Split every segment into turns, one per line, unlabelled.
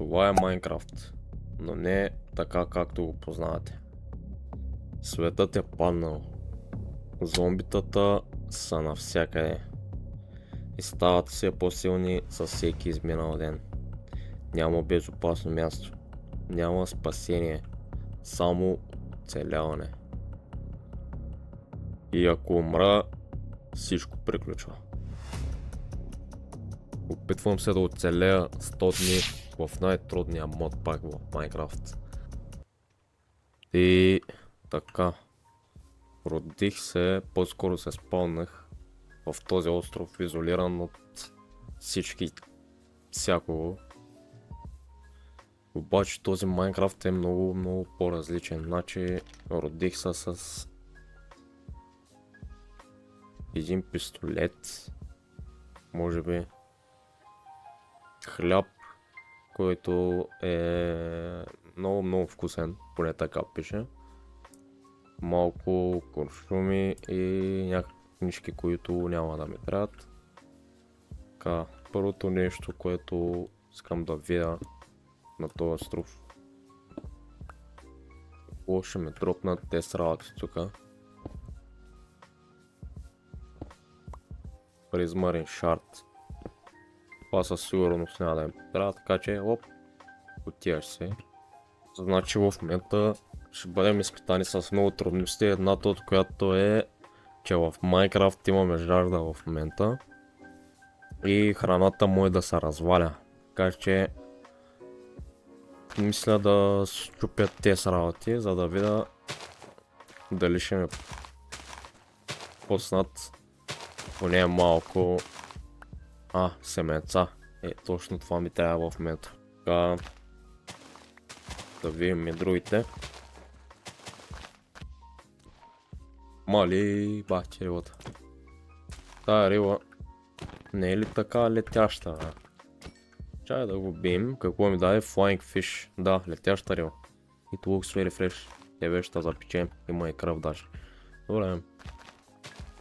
Това е Майнкрафт, но не така както го познавате. Светът е паднал. Зомбитата са навсякъде. И стават все по-силни със всеки изминал ден. Няма безопасно място. Няма спасение. Само оцеляване. И ако умра, всичко приключва. Опитвам се да оцелея 100 дни в най-трудния мод пак в Майнкрафт. И така. Родих се, по-скоро се спълнах в този остров, изолиран от всички всякого. Обаче този Майнкрафт е много по-различен. Значи родих се с един пистолет, може би хляб, който е много вкусен, поне така пише. Малко куршуми и някакви книжки, които няма да ми трябват. Така, първото нещо, което искам да видя на този остров. Какво ще ме дропнат те работи тука? Призмарин шарт. Това със сигурност няма да ми трябва, така че оп, отиваш се. Значи в момента ще бъдем изпитани с много трудности. Едната от която е, че в Майнкрафт имаме жажда в момента и храната може да се разваля. Така че мисля да щупят тези работи, за да видя дали ще ме пуснат поне малко семенца. Точно това ми трябва в момента. Така, да видим и другите. Мали бахти рибата. Тая риба не е ли така летяща? Чай да го бием. Какво ми даде? Flying fish. Да, летяща риба. It looks very fresh. Те вече ще запечем. Има и кръв даже. Добре.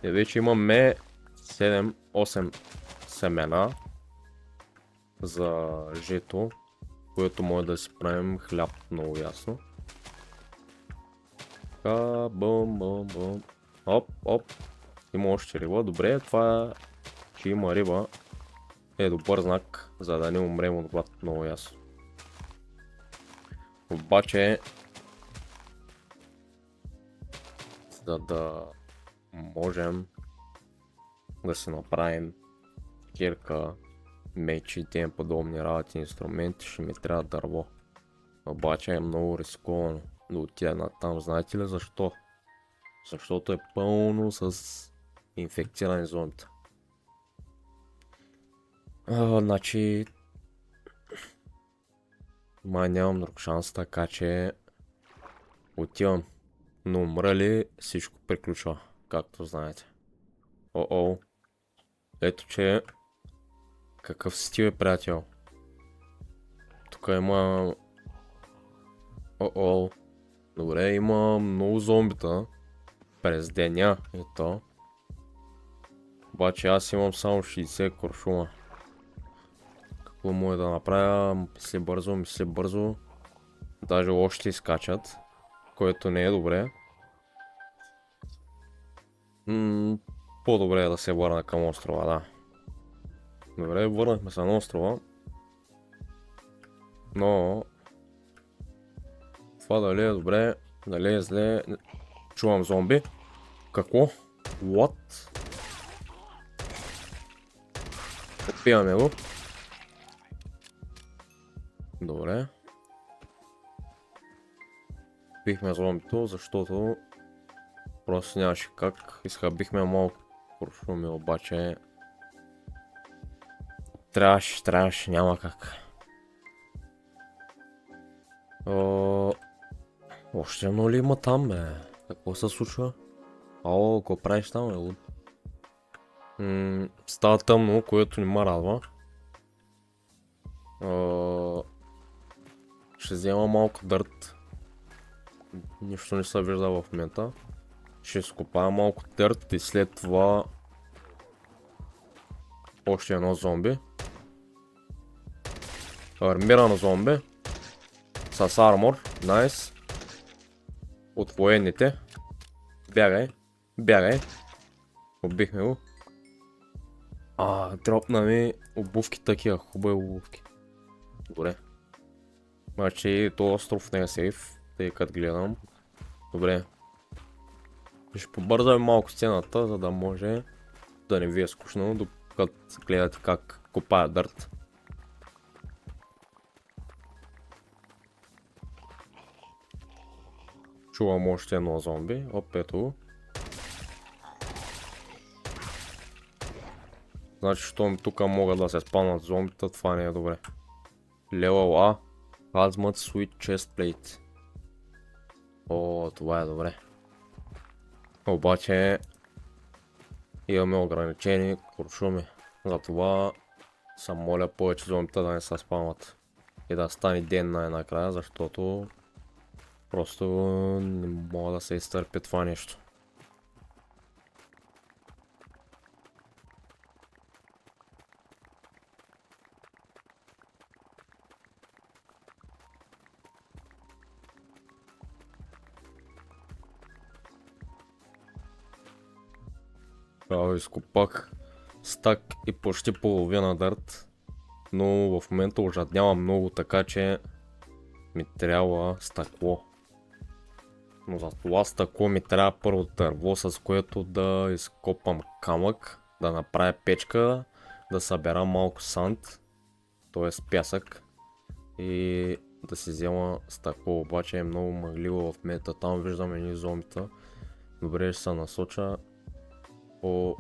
Те вече имаме 7-8 семена за жито, което може да си правим хляб, много ясно. Така, бум. Оп. Има още риба. Добре, това че има риба е добър знак, за да не умрем от глад, много ясно. Обаче, за да можем да си направим кирка, мечи и тем подобни работи, инструменти, ще ми трябва дърво. Обаче е много рисковано да отида на там. Знаете ли защо? Защото е пълно с инфекцирани зомбита. Значи май нямам друг шанс, така че отивам. Но умра ли, всичко приключва, както знаете. Ето че какъв си ти, бе, приятел? Тук има... Добре, има много зомбита през деня и то. Обаче аз имам само 60 куршума. Какво мога да направя? Мисли бързо. Даже още изкачат, което не е добре. По-добре е да се върна към острова, да. Добре, върнахме се на острова. Но... това дали е добре, дали е зле... Чувам зомби. Какво? What? Отпиваме го. Добре. Бихме зомбито, защото просто нямаше как. Изхабихме малко куршуми, обаче трябваше, няма как. Още едно ли има там, бе? Какво се случва? Какво правиш там, бе? Става тъмно, което не ме радва. Ще взема малко дърт. Нищо не се вижда в момента. Ще скопая малко дърт и след това още едно зомби. Армирано зомби. С армор. Найс. От военните. Бягай. Бягай. Убихме го. Дропна ми обувки такива. Хубави обувки. Добре. Значи то остров не е сейф. Тъй като гледам. Добре. Ще побързаме малко сцената, за да може да не ви е скучно, докато гледате как копая дърт. Чувам още едно зомби. Оп, ето го. Значи, щом тук могат да се спавнат зомбита, това не е добре. Level A. Hazmat Sweet Chestplate. О, това е добре. Обаче имаме ограничени куршуми. Затова съм моля повече зомбита да не се спамват. И да стане ден най-накрая, защото просто не мога да се изтърпи това нещо. Изкопах стак и почти половина дърт, но в момента ожаднявам много, така че ми трябва стъкло. Но за това стъкло ми трябва първо дърво, с което да изкопам камък, да направя печка, да събера малко санд, т.е. пясък и да си взема стъкло. Обаче е много мъгливо в момента, там виждам едни зомбита. Добре, ще се насоча по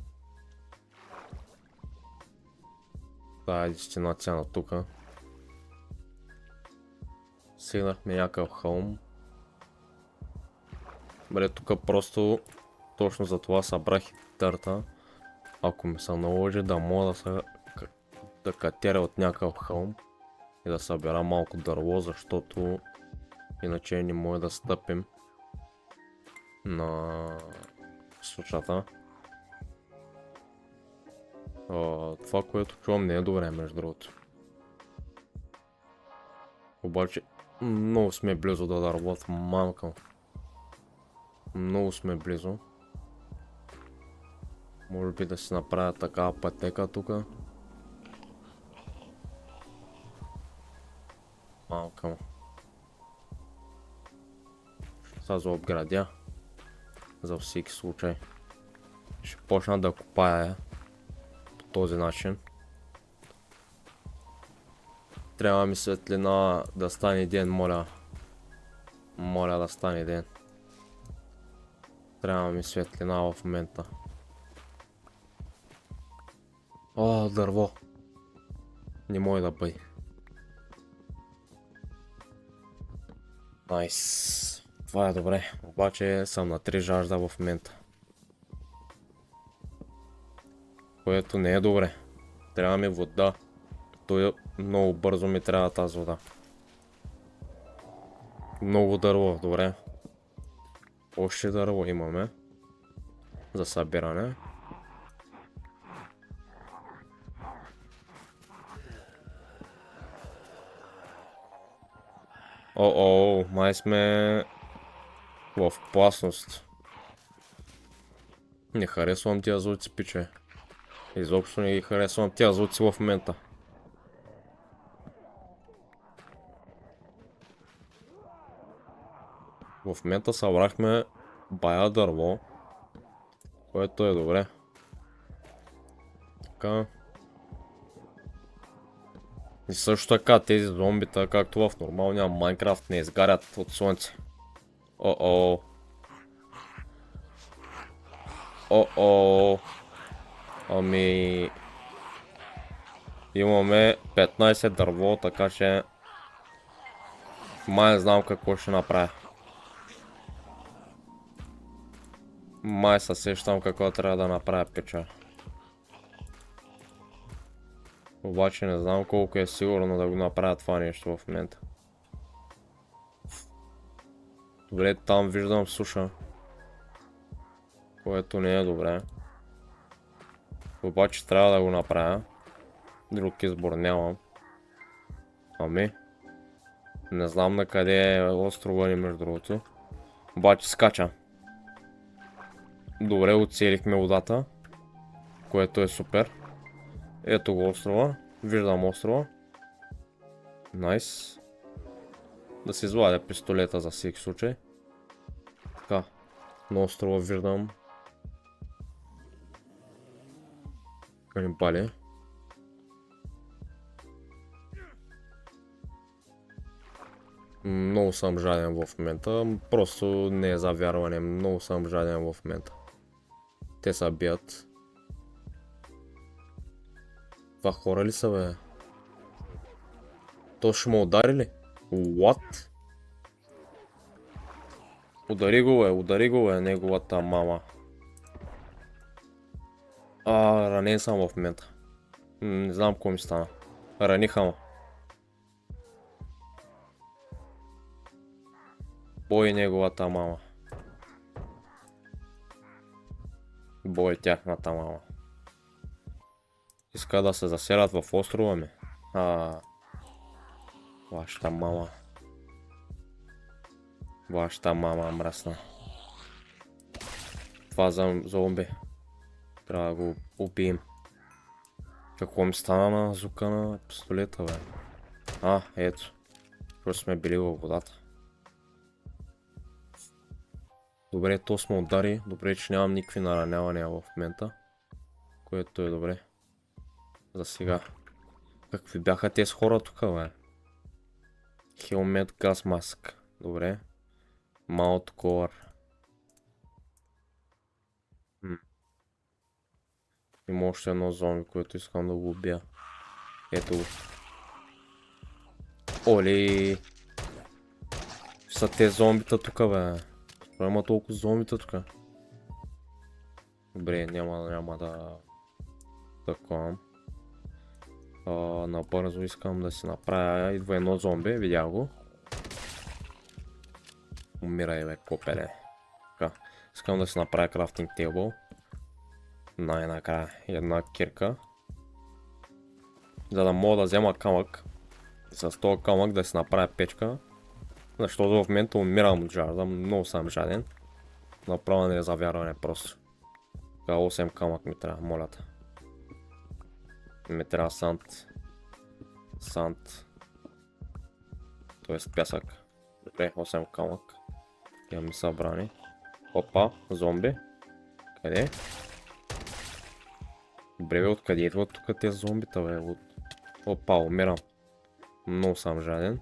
тая дестинация на тука. Стигнахме някакъв хълм. Бре, тук просто точно за това събрах дърта. Ако ми се наложи да мога да катеря от някакъв хълм и да събера малко дърво, защото иначе не може да стъпим на сушата. Това, което чувам, не е добре, между другото. Обаче много сме близо да дървот, мамка. Много сме близо. Може би да си направя такава пътека тука. Малка му. Ще се заобградя. За всеки случай. Ще почна да копая по този начин. Трябва ми светлина да стане ден, моля. Моля да стане ден. Трябва ми светлина в момента. О, дърво. Не може да бъде. Найс. Това е добре. Обаче съм на 3 жажда в момента. Което не е добре. Трябва ми вода. Той много бързо ми трябва тази вода. Много дърво, добре. Още дърво имаме. За събиране. О, май сме в опасност. Не харесвам тия звуци, пиче. Изобщо не ги харесвам тия звуци в момента. В момента събрахме бая дърво, което е добре. Така. И също така тези зомбита, както в нормалния Майнкрафт, не изгарят от слънце. О-о. О-о. Ами... Имаме 15 дърво, така че... Май не знам какво ще направя. Май се сещам какво трябва да направя, печа. Обаче не знам колко е сигурно да го направя това нещо в момента. Добре, там виждам суша. Което не е добре. Обаче трябва да го направя. Друг избор нямам. Ами, не знам на къде е острова ни между другото. Обаче скача. Добре, оцелихме водата, което е супер. Ето го острова. Виждам острова. Найс. Да си извадя пистолета за всеки случай. Така, на острова виждам канибали. Много съм жаден в момента, просто не е за вярване, много съм жаден в момента. Те са бият. Това хора ли са, бе? То ще ме удари ли? What? Удари го, бе, неговата мама. Ранен съм в момента. Не знам какво ми стана. Раниха ма. Бой неговата мама. Бой тяхната мама. Иска да се заселят в острова ми. Вашата мама. Вашата мама мръсна. Това зомби. Трябва да го убием. Какво ми стана на звука на пистолета, бе? Ето. Просто сме били във водата. Добре, то сме удари. Добре, че нямам никакви наранявания в момента. Което е добре. За сега. Какви бяха тези хора тук, бе? Helmet Gas Mask. Добре. Mount Core. Има още едно зомби, което искам да го убия. Ето го. Оли! Са те зомбита тук, бе. Има толкова зомбита тук. Добре, няма да таковам. Набързо искам да си направя. Идва едно зомби, видя го. Умирай, бе, копеле. Така, искам да си направя крафтинг тейбъл. Най-накрая една кирка. За да мога да взема камък. С този камък да си направя печка. Защото в момента умирам от жажда, много съм жаден. Направо не е за вярване просто. Така 8 камък ми трябва, молята. Ми трябва санд. Тоест пясък. Добре, 8 камък. Имаме събрани. Опа, зомби. Къде? Добре, бе, откъде идват тук тези зомбита, бе? Опа, умирам. Много съм жаден.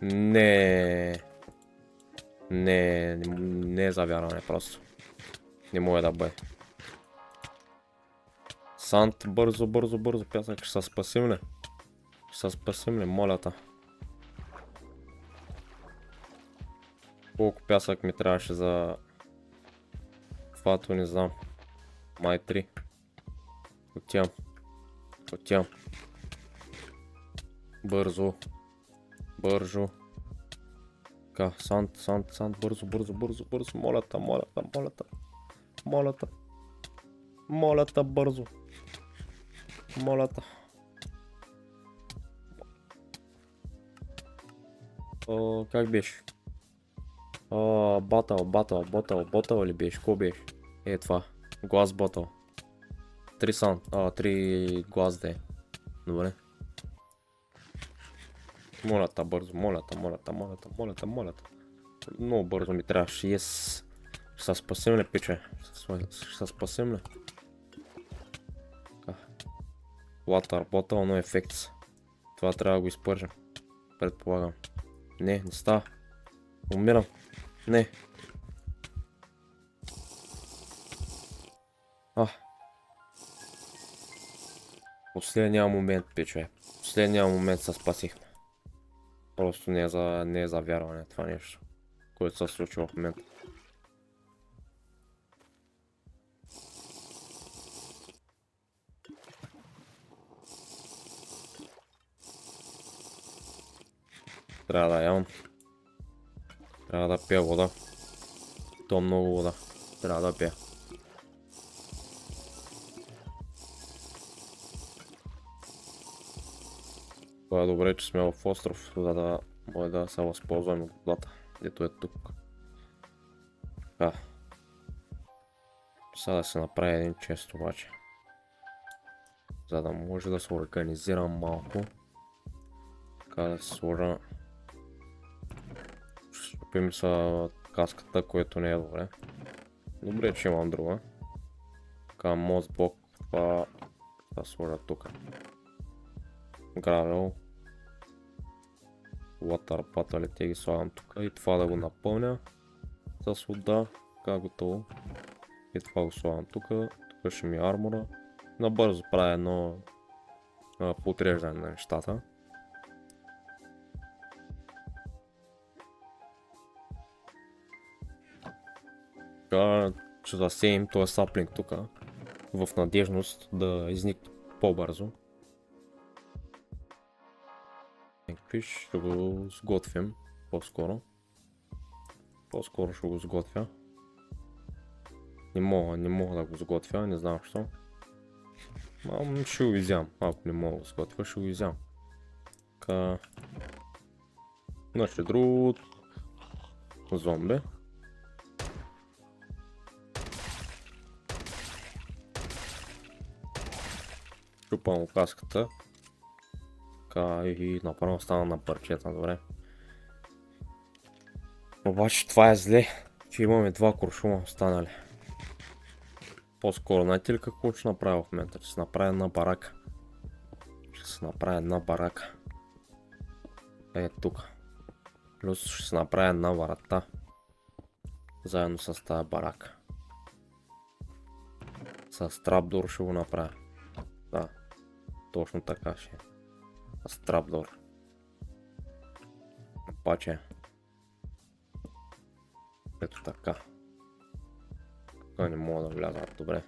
Не е за вярване просто. Не може да бъде. Санд, бързо, пясък, ще се спасим ли? Ще се спасим ли, молята. Колко пясък ми трябваше за... Твато не знам. Май 3. Отивам. Бързо. Така, санд, бързо. Молята, бързо. Молята. Как беше? Ботъл ли беше? Ко беше? Е това. Глас ботъл. 3 глас да е. Добре. Молята, бързо. Молята. Много бързо ми трябваше. Yes. Ще се спасим ли, пиче? Ще се спасим ли? Water bottle, no effects. Това трябва да го изпържам. Предполагам. Не става. Умирам. Не. Последния момент, пиче. Последния момент се спасихме. Просто не е за вярване това нещо, което се случва в момента. Трябва да ям. Трябва да пия вода. То много вода. Трябва да пия. Това е добре, че сме в остров, за да може да се възползваме от водата, дето е тук. Така. Сега да се направи един чест обаче. За да може да се организирам малко. Така да се сложа. Ще щупим са каската, което не е добре. Добре, че имам друга. Така, мостблок, това да сложа тук. Гравел. Water паталите ги слагам тук и това да го напълня с вода. Така готово. И това го слагам тук. Тук ще ми е армора. Набързо правя едно подреждане на нещата. Така, ще засеем този саплинг тук в надежност да изникне по-бързо. Ще го сготвим по-скоро. По-скоро ще го сготвя. Не мога да го сготвя, не знам защо. Ще го изям, ако не мога да сготвя, ще го изям. Така. Значи друго зомби. Чупам му каската. Така и направо стана на парчета, добре. Обаче това е зле, че имаме два куршума останали. По-скоро, знаете ли какво ще направя в момента? Ще се направя една барака. Ще се направя една барака. Е, тук. Плюс ще се направя една врата. Заедно с тази барака. С трапдор ще го направя. Да. Точно така ще е. С трапдор. Обаче. Ето така. Тук не мога да вляза. Добре.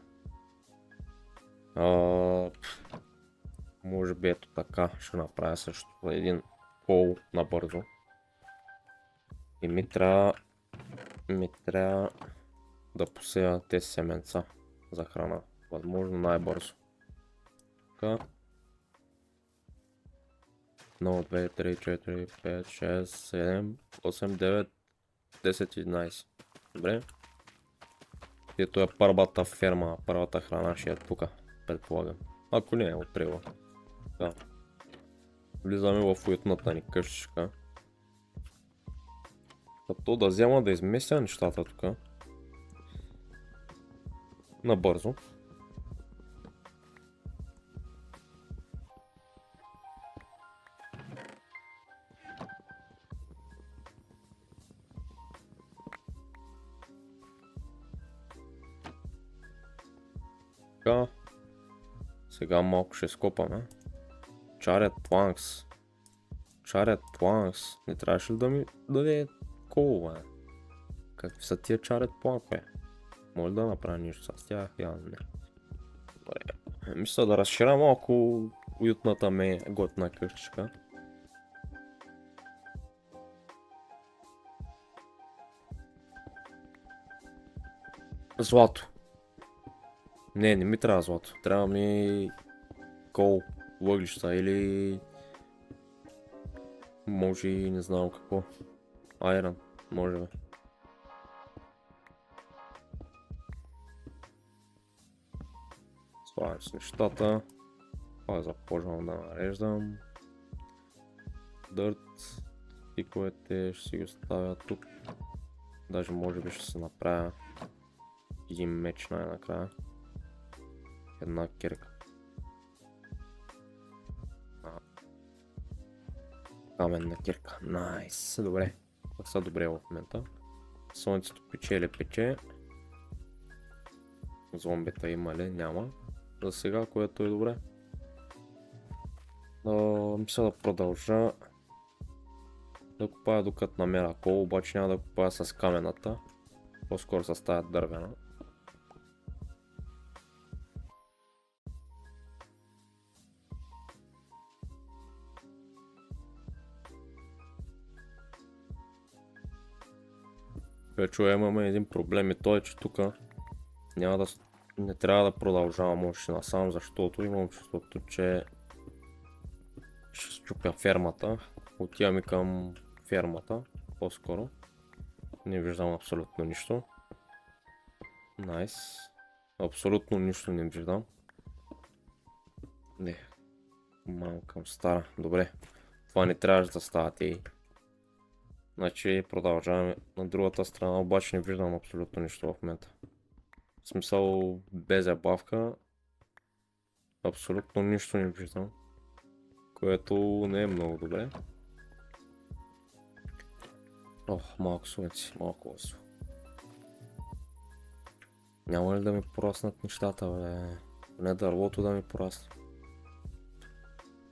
Може би ето така ще направя също един пол набързо. И ми трябва да посея тези семенца за храна. Възможно най-бързо. Така. 1, 2, 3, 4, 5, 6, 7, 8, 9, 10, 11. Добре. Ето е първата ферма, първата храна ще е тук, предполагам. Ако не е от трева. Да. Влизаме в уютната ни къщичка. Като да взема да изместя нещата тук. Набързо. Така. Сега малко ще скопаме. Чарят планкс. Чарят планкс. Не трябваше ли да ми даде кол, бе? Какви са тия чарят планк, бе? Може да направя нещо с тях? Я не. Мисля да разширя малко уютната ми готина къщичка. Злато. Не ми трябва злато. Трябва ми кол, въглища или може и не знам какво. Айрон, може бе. Слагам с нещата. Това започвам да нареждам. Дърт. Пиковете ще си ги оставя тук. Даже може би ще се направя един меч най-накрая. Една кирка. Каменна кирка. Найс. Добре. Това са добре в момента. Слънцето пече. Зомбита има ли? Няма. За сега, което е добре. Мисля да продължа да купая докато намеря кол, обаче няма да купая с камената. По-скоро с тая дървена. Вече имаме един проблем и той е, че тук не трябва да продължавам още насам, защото имам чувството, че ще чупя фермата. Отиваме към фермата, по-скоро. Не виждам абсолютно нищо. Найс. Абсолютно нищо не виждам. Не. Малкам стара. Добре. Това не трябваше да става тей. Значи продължаваме на другата страна, обаче не виждам абсолютно нищо в момента. В смисъл без забавка. Абсолютно нищо не виждам. Което не е много добре. Ох, малко слънце, малко лъсо. Няма ли да ми пораснат нещата, бе? Не дървото да ми порасне.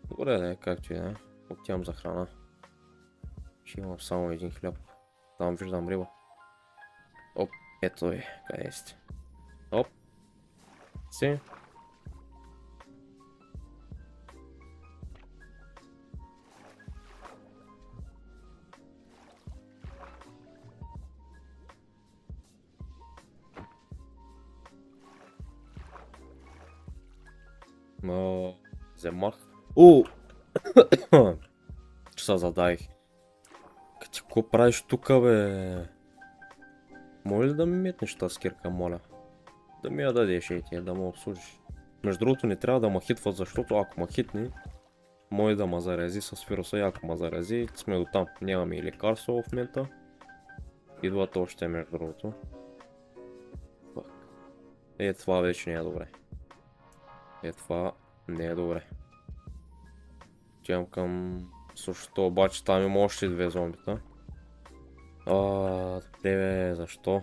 Добре, да е, както и да е. Отивам за храна. Ще имам само един хляб. Там виждам риба. Оп, ето е, къде сте? Оп. Си. Вземах. Че се задавих. Ти какво правиш тука, бе? Моля ли да ми метнеш тази скирка, моля? Да ми я дадеш и ти, да ме обслужиш. Между другото не трябва да ме хитват, защото ако ме хитне, може да ме зарази с вируса и ако ме зарази, сме до там. Нямаме и лекарство в момента. Идват още между другото. Това вече не е добре. Това не е добре. Отивам към същото, обаче там има още две зомбита. Добре, бе, защо?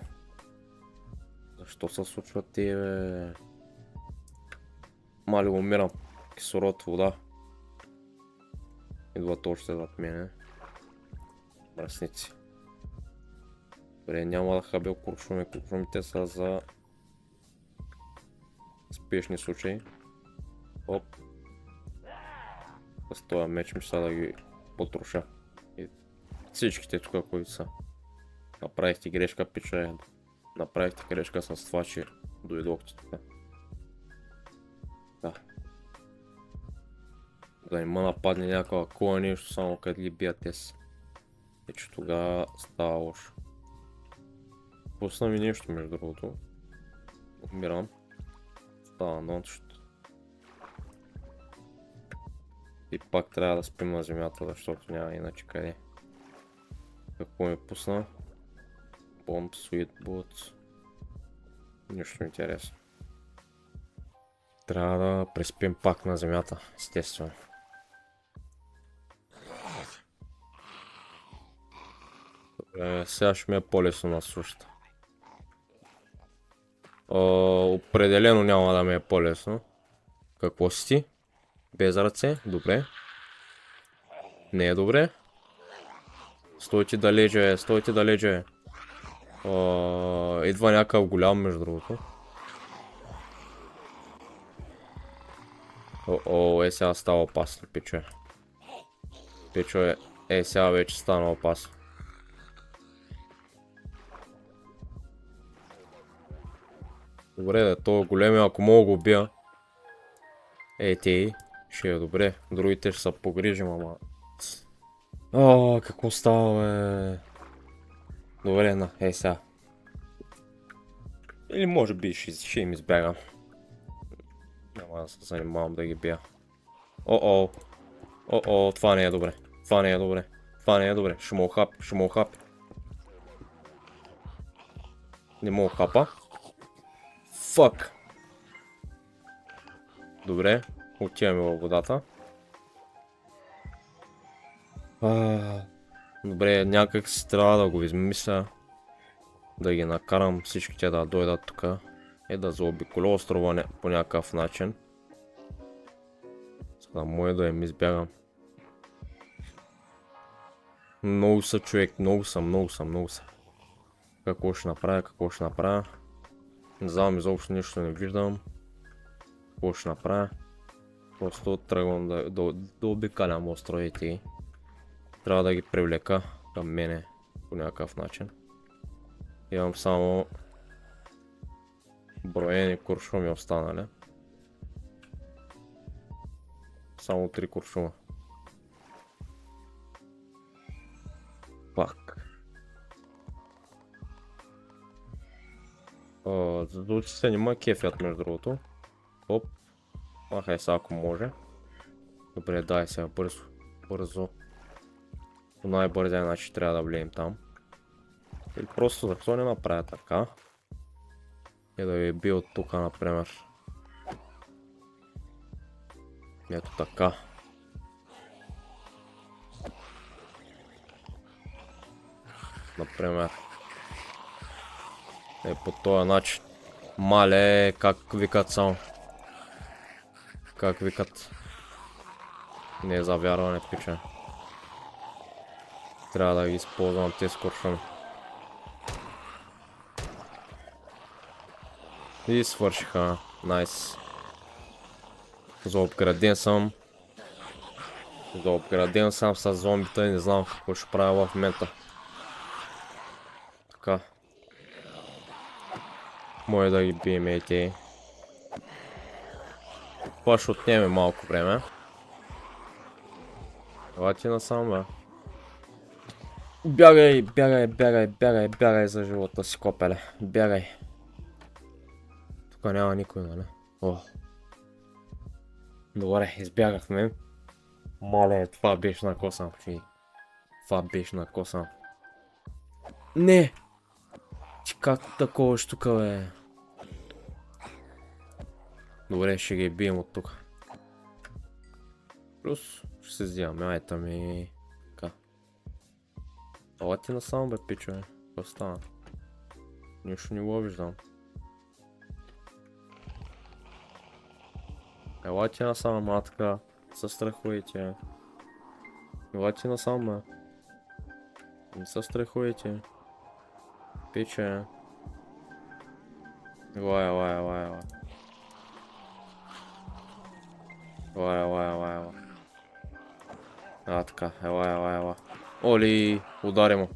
Защо се случват те, бе? Мали умирам. Кислород, вода. Идват още зад мене. Мръсници. Добре, няма да хабил куршуми. Куршумите са за спешни случаи. Оп. С този меч мисля да ги потроша. И всичките тук, които са. Направихте грешка, пича. Направихте грешка с това, че дойдохте тук. Да. Да не ме нападне някаква кола нещо, само къде ги бият те си. И че тогава става лошо. Пусна ми нещо между другото. Умирам. Става нощ. И пак трябва да спим на земята, защото няма иначе къде. Какво ми пусна? Bomb, Sweet Boots. Нищо интересно. Трябва да преспим пак на земята, естествено. Добре, сега ще ми е по-лесно на сушата. Определено няма да ми е по-лесно. Какво си ти? Без ръце? Добре. Не е добре. Стойте далече, стойте далече. Идва някакъв голям, между другото. Сега става опасно, пичо. Пичо сега вече стана опасно. Добре, да, то големия, ако мога го убия. Те ще е добре. Другите ще се погрижим, ама. Какво става, бе? Добре, сега. Или може би ще им избягам. Няма да се занимавам да ги бия. Това не е добре. Това не е добре. Това не е добре. Ще му охапи, ще му охапи. Не му охапа. Фак. Добре, отиваме във водата. Добре, някак си трябва да го измисля. Да ги накарам всичките да дойдат тук. Да заобиколя острова по някакъв начин. За да може да им избягам. Много са, човек, много са. Какво ще направя, Не знам, изобщо нищо не виждам. Какво ще направя? Просто тръгвам да обикалям островите. Трябва да ги привлека към мене по някакъв начин. Имам само броени куршуми останали. Само 3 куршума. Пак. Звучи се не ма кефят между другото. Оп. Махай са ако може. Добре, дай сега бързо. Бързо. По най-бързия начин трябва да влием там. Или просто защо не направя така? И да ви би от тук, например. Ето така. Например. По този начин. Мале, как викат само. Как викат. Не е за вярване, пича. Трябва да ги използвам тези куршуми. И свършиха. Найс. Заобграден съм. Заобграден съм с зомбита и не знам какво ще правя в момента. Така. Може да ги бием и те. Това ще отнеме малко време. Елате насам, бе. Бягай, бягай, бягай, бягай, бягай за живота си, копеле. Бягай. Тук няма никой, нали? О. Добре, избягахме. Мале, това беше накосан, фи. Това беше накосан. Не! Ти как такова ще тук, бе? Добре, ще ги бием от тук. Плюс, ще се взимаме, айта ми. Така. Ала ти насам, бе, пичове. Какво стана? Нищо не го виждам. Ела ти насам, матка. Се страхуете. Ела ти насам, бе. Не се страхуете. Пиче. Ела, ела, ела, ела. Ела, ела, ела, ела. А, така, ела, ела, ела. Оли, удари му.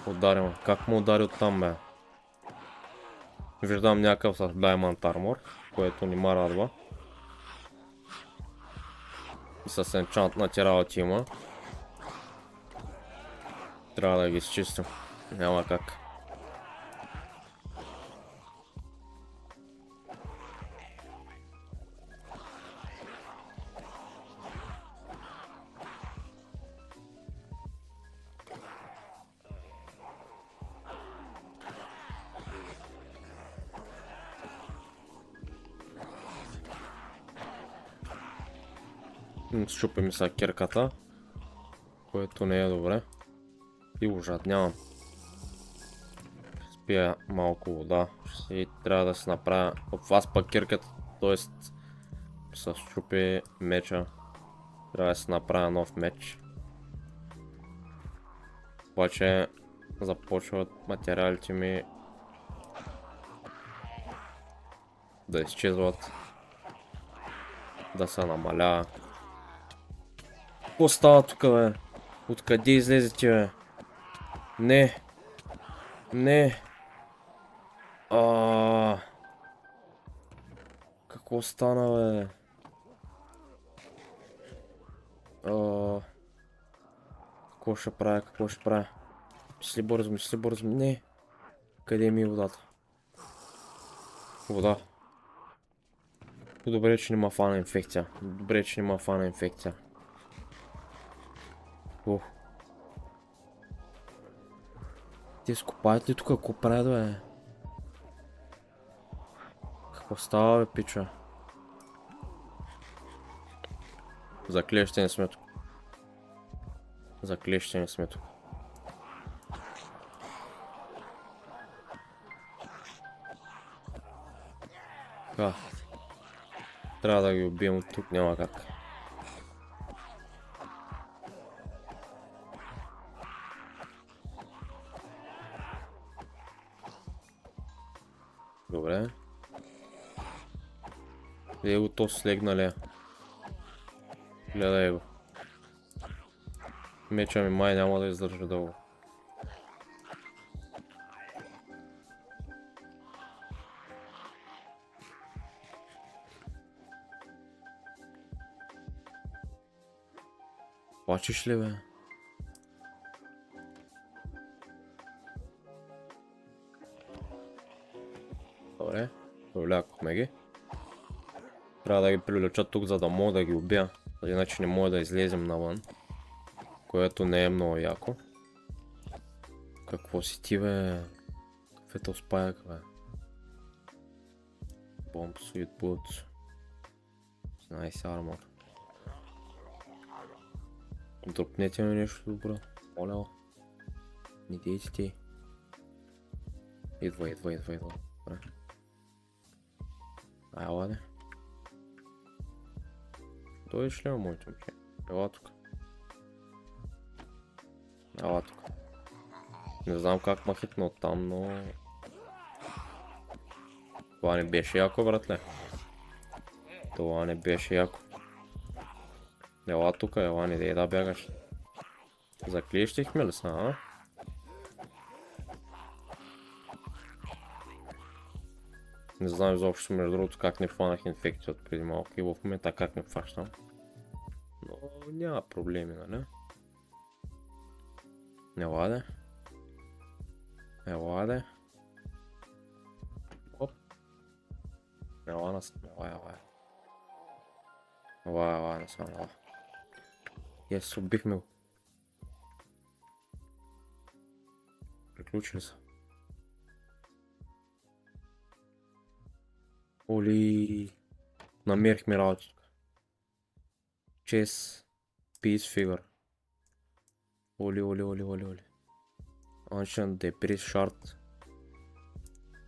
Удари му. Как му удари оттам, бе? Виждам някакъв с Diamond Armor, което не ме радва. И с енчантнати работи има. Трябва да ги изчистим. Няма как. Щупим са кирката, което не е добре. И ужаднявам. Спия малко вода и трябва да се направя от вас пък кирката, т.е. с щупи меча. Трябва да се направя нов меч. Обаче започват материалите ми да изчезват, да се намаля. Какво става тук, бе? Откъде излезете, бе? Не. Не. Какво стана, бе? Какво ще правя? Какво ще правя? Мисли бързо, мисли бързо. Не. Къде ми е водата? Вода. Добре, че нема фана инфекция. Добре, че нема фана инфекция. Ух. Те скопаят ли тук? Какво правят, бе? Какво става, бе, пича? Заклещени сме тук. Заклещени сме тук. Трябва да ги убием от тук, няма как. Добре. Гледай го, то слегнале. Гледай го. Меча ми май няма да издържа дълго. Плачеш ли, бе? Повлякохме ги. Трябва да ги привлеча тук, за да мога да ги убия. Иначе не мога да излезем навън. Което не е много яко. Какво си ти, бе? Какъв е то спаяк, бе? Bomb Sweet Boots. Nice armor. Дропнете ми нещо добро. Моля. Не дейте ти. Идва. Добре. Ела, де. Дойдеш ли, моето момче? Ела тук. Не знам как ма хитна от там, но... Това не беше яко, братле. Това не беше яко. Ела тук, ела, не дей да бягаш. Заклещихме ли са, а? Не знам изобщо, между другото, как не хванах инфекция от преди малко и в момента как не хващам. Но няма проблеми, нали? Ела де. Оп. Ела насам, ела насам. Ес, убихме го. Приключили са. Оли, намерихме работа. Chess Piece Figure. Оли. Ancient Debris Shard.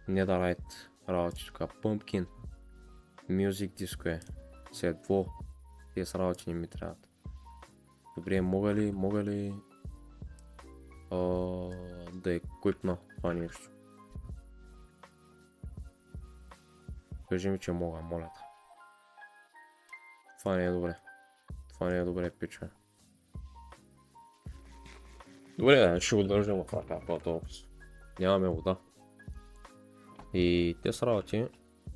Netherite работи тук. Pumpkin. Music Disco е. Седво. Тези са работи не ми трябват. Добре, мога ли да еквипна това нещо? Кажи ми, че мога, моля те. Това не е добре, пича. Добре, ще го държим в ръка, по-толкова. Нямаме вода. И те са работи,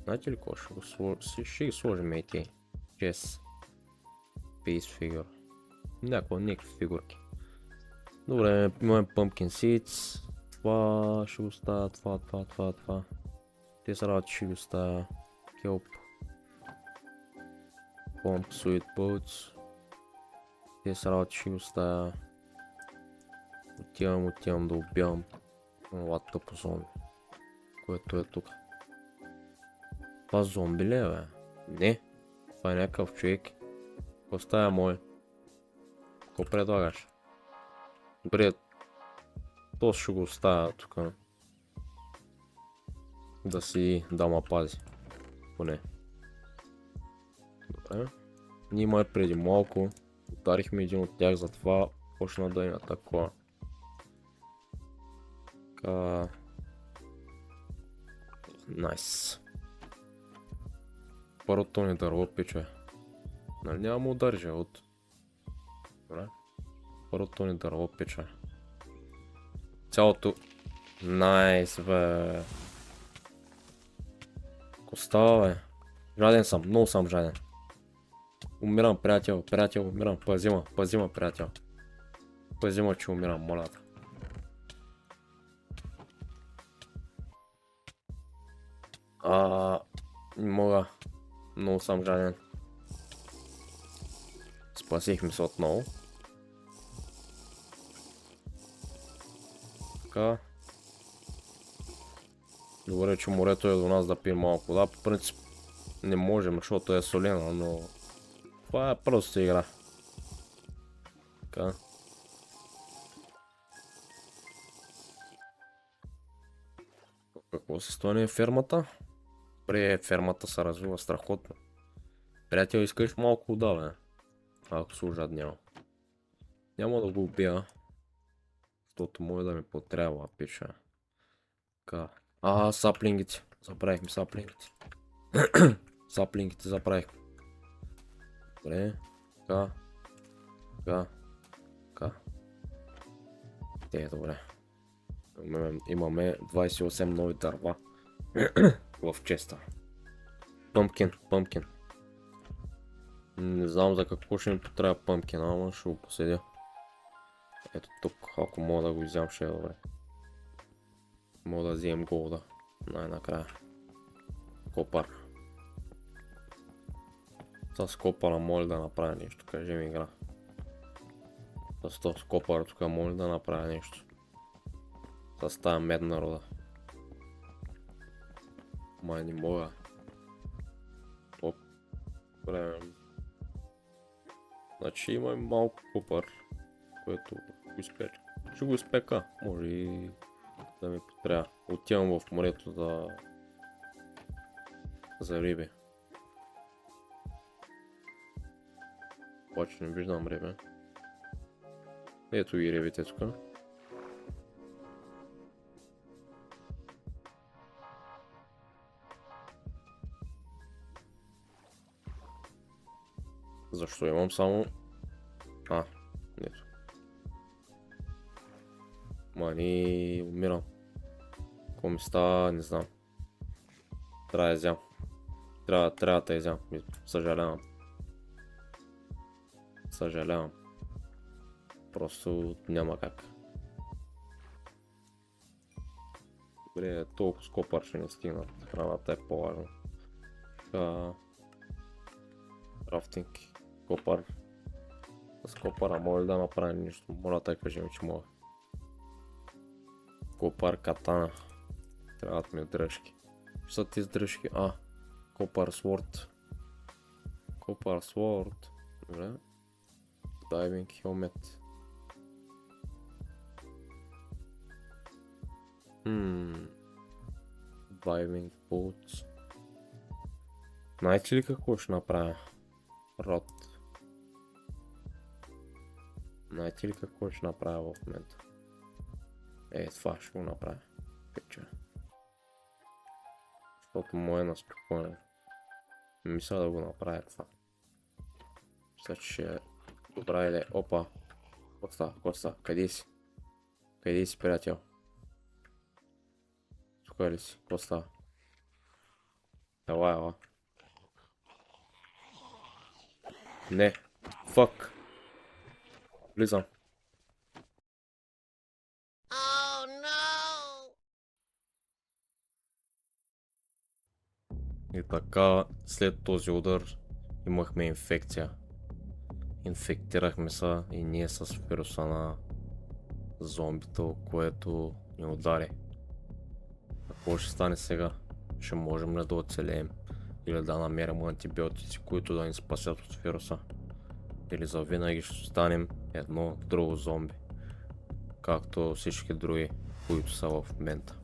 знаете ли какво? Ще ги сложим и те. Chess Piece Figure. Някакви фигурки. Добре, имаме Pumpkin Seeds. Това ще го ставя, това. Те са работи, ще го ставя. Kelp. Bomb Sweet Boots. Те са работи, ще го ставя. Отивам да убивам това тъпо зомби, което е тук. Това зомби ли е, бе? Не, това е някакъв човек. Оставя мой. Какво предлагаш? Добре, то ще го оставя тук. Да ма пази. Поне. Добре. Ние май преди малко ударихме един от тях, затова почна да има такова. Найс. Първото ни дърво, пиче. Нали няма му удържа от... Добре. Първото ни дърво, пиче. Цялото... Найс, бе. Ко става, бе? Жаден съм, много съм жаден. Умирам, приятел, умирам. Пази ма, приятел. Пази ма, че умирам, моля те. Не мога. Много съм жаден. Спасихме се отново. Така. Добре, че морето е до нас да пием малко вода. По принцип не можем, защото е солена, но това е просто игра. Така. Какво се стане фермата? Добре, фермата се развива страхотно. Приятел, искаш малко вода, бе? Ако се ожаднява. Няма да го убия. Защото може да ми потрябва, пиша. Така. Саплингите. Забравихме саплингите. Саплингите забравихме. Добре. Така. Добре. Имаме 28 нови дърва в честа. Пъмпкин. Не знам за какво ще ми потрябва пъмпкин, ама ще го поседя. Ето тук, ако мога да го вземам, ще е добре. Мога да вземем голда най-накрая. Копар. С копара може да направя нещо, кажи ми игра. С този копар тук може да направя нещо. С тая медна рода. Май не мога. Оп. Време. Значи има малко копар, което го изпека. Ще го изпека, може и да ми потрябва. Отивам в морето за риби. Обаче не виждам риби. Ето ги рибите тук. Защо имам само... Нето. Мани, умирам. Какво ми става, не знам. Трябва да изям. Трябва да изям. Съжалявам. Съжалявам. Просто няма как. Добре, толкова с копър ще не стигнат. Храната е по-важна. Рафтинг. Копър. С копъра може да направим нещо. Моля да кажем, че мога. Копър катана. Трябват ми дръжки. Що са тези дръжки? Копър сворд. Копър сворд. Добре. Дайвинг хелмет. Дайвинг бутс. Знаете ли какво ще направя? Род. Знаете ли какво ще направя в момента? Това ще го направя. Печа. Защото му е наспокоен. Мисля да го направя това. Мисля, че ще е добра идея. Опа. Коста. Къде си? Къде си, приятел? Тук ли си? Коста. Ела. Не. Фък. Влизам. И така, след този удар имахме инфекция. Инфектирахме се и ние с вируса на зомбито, което ни удари. Какво ще стане сега? Ще можем ли да оцелеем? Или да намерим антибиотици, които да ни спасят от вируса? Или завинаги ще станем едно друго зомби? Както всички други, които са в момента.